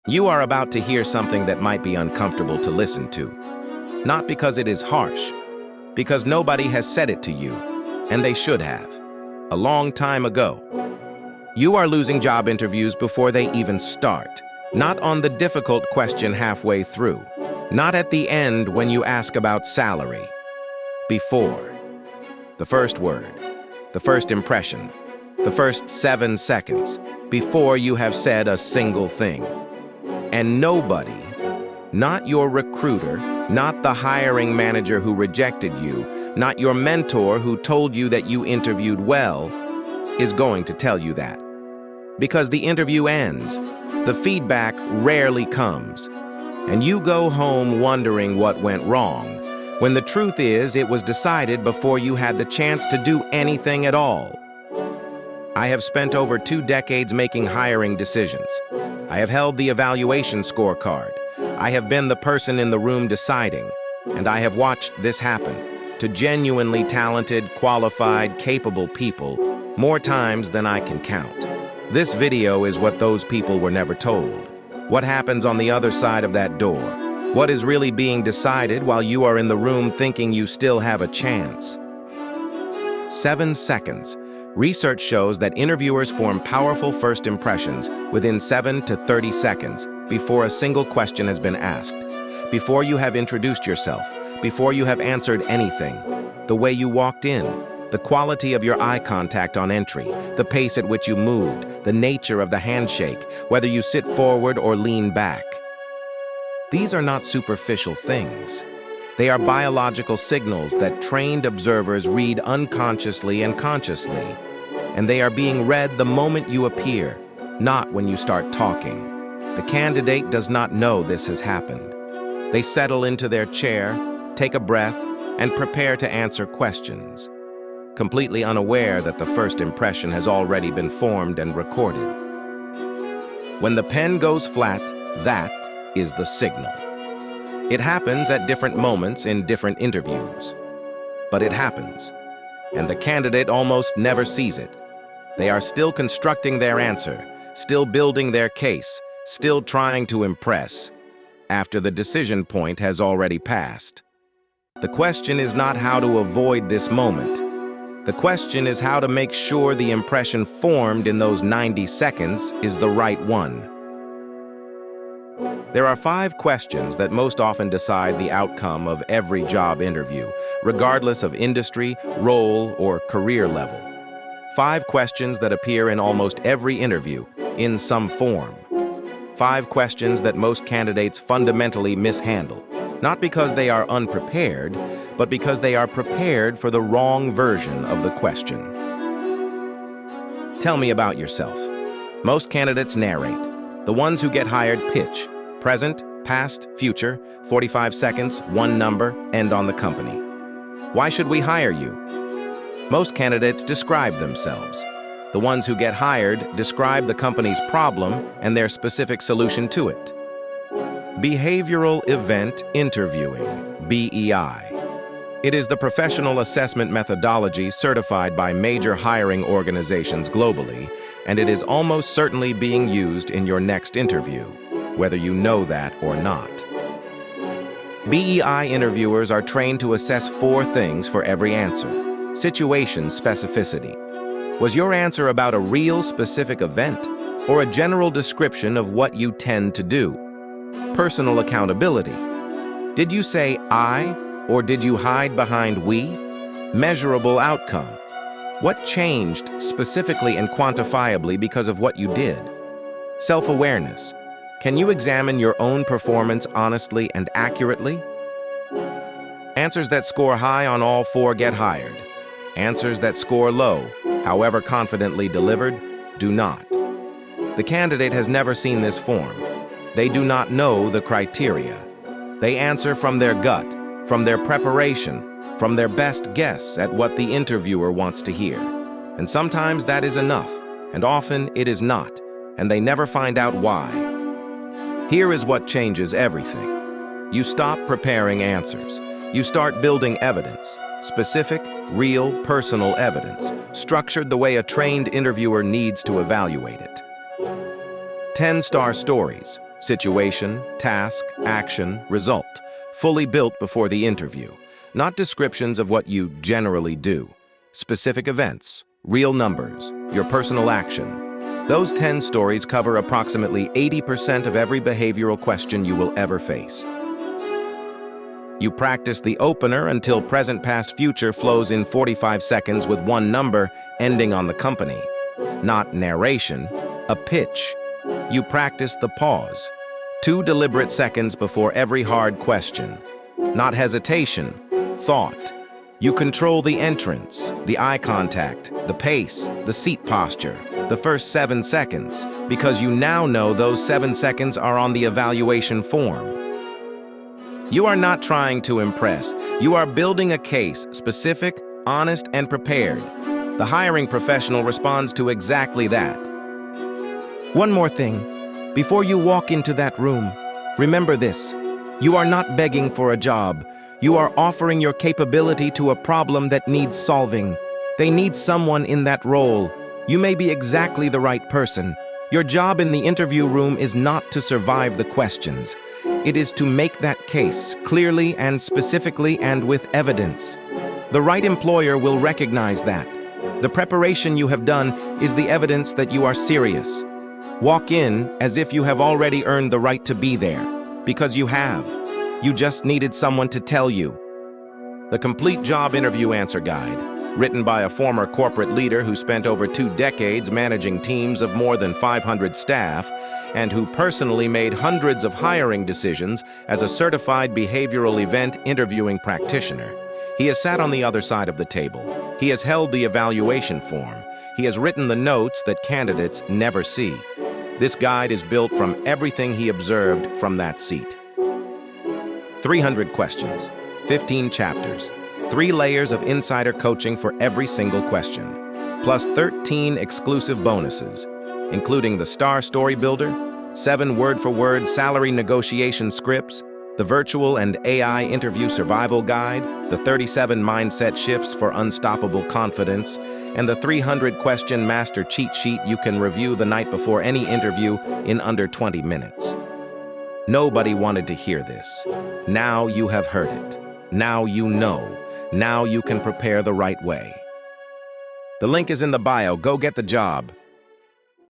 You are about to hear something that might be uncomfortable to listen to. Not because it is harsh, because nobody has said it to you, and they should have, a long time ago. You are losing job interviews before they even start, not on the difficult question halfway through, not at the end when you ask about salary. Before. The first word, the first impression, the first 7 seconds, before you have said a single thing. And nobody, not your recruiter, not the hiring manager who rejected you, not your mentor who told you that you interviewed well, is going to tell you that. Because the interview ends, the feedback rarely comes, and you go home wondering what went wrong, when the truth is it was decided before you had the chance to do anything at all. I have spent over 2 decades making hiring decisions. I have held the evaluation scorecard. I have been the person in the room deciding, and I have watched this happen to genuinely talented, qualified, capable people more times than I can count. This video is what those people were never told. What happens on the other side of that door? What is really being decided while you are in the room thinking you still have a chance? 7 seconds. Research shows that interviewers form powerful first impressions within 7 to 30 seconds before a single question has been asked, before you have introduced yourself, before you have answered anything. The way you walked in, the quality of your eye contact on entry, the pace at which you moved, the nature of the handshake, whether you sit forward or lean back. These are not superficial things. They are biological signals that trained observers read unconsciously and consciously, and they are being read the moment you appear, not when you start talking. The candidate does not know this has happened. They settle into their chair, take a breath, and prepare to answer questions, completely unaware that the first impression has already been formed and recorded. When the pen goes flat, that is the signal. It happens at different moments in different interviews. But it happens, and the candidate almost never sees it. They are still constructing their answer, still building their case, still trying to impress, after the decision point has already passed. The question is not how to avoid this moment. The question is how to make sure the impression formed in those 90 seconds is the right one. There are 5 questions that most often decide the outcome of every job interview, regardless of industry, role, or career level. 5 questions that appear in almost every interview, in some form. 5 questions that most candidates fundamentally mishandle, not because they are unprepared, but because they are prepared for the wrong version of the question. Tell me about yourself. Most candidates narrate. The ones who get hired pitch. Present, past, future, 45 seconds, 1 number, end on the company. Why should we hire you? Most candidates describe themselves. The ones who get hired describe the company's problem and their specific solution to it. Behavioral Event Interviewing, BEI. It is the professional assessment methodology certified by major hiring organizations globally, and it is almost certainly being used in your next interview, whether you know that or not. BEI interviewers are trained to assess 4 things for every answer. Situation specificity. Was your answer about a real specific event or a general description of what you tend to do? Personal accountability. Did you say I or did you hide behind we? Measurable outcome. What changed specifically and quantifiably because of what you did? Self-awareness. Can you examine your own performance honestly and accurately? Answers that score high on all 4 get hired. Answers that score low, however confidently delivered, do not. The candidate has never seen this form. They do not know the criteria. They answer from their gut, from their preparation, from their best guess at what the interviewer wants to hear. And sometimes that is enough, and often it is not, and they never find out why. Here is what changes everything. You stop preparing answers. You start building evidence, specific, real, personal evidence, structured the way a trained interviewer needs to evaluate it. 10-star stories. Situation, task, action, result. Fully built before the interview. Not descriptions of what you generally do. Specific events, real numbers, your personal action. Those 10 stories cover approximately 80% of every behavioral question you will ever face. You practice the opener until present, past, future flows in 45 seconds with one number ending on the company. Not narration, a pitch. You practice the pause. 2 deliberate seconds before every hard question. Not hesitation, thought. You control the entrance, the eye contact, the pace, the seat posture, the first 7 seconds, because you now know those 7 seconds are on the evaluation form. You are not trying to impress. You are building a case, specific, honest, and prepared. The hiring professional responds to exactly that. One more thing. Before you walk into that room, remember this. You are not begging for a job. You are offering your capability to a problem that needs solving. They need someone in that role. You may be exactly the right person. Your job in the interview room is not to survive the questions. It is to make that case clearly and specifically and with evidence. The right employer will recognize that. The preparation you have done is the evidence that you are serious. Walk in as if you have already earned the right to be there, because you have. You just needed someone to tell you. The Complete Job Interview Answer Guide, written by a former corporate leader who spent over 2 decades managing teams of more than 500 staff, and who personally made hundreds of hiring decisions as a certified behavioral event interviewing practitioner. He has sat on the other side of the table. He has held the evaluation form. He has written the notes that candidates never see. This guide is built from everything he observed from that seat. 300 questions, 15 chapters, 3 layers of insider coaching for every single question, plus 13 exclusive bonuses, including the Star Story Builder, 7 word-for-word salary negotiation scripts, the Virtual and AI Interview Survival Guide, the 37 Mindset Shifts for Unstoppable Confidence, and the 300-question master cheat sheet you can review the night before any interview in under 20 minutes. Nobody wanted to hear this. Now you have heard it. Now you know. Now you can prepare the right way. The link is in the bio. Go get the job.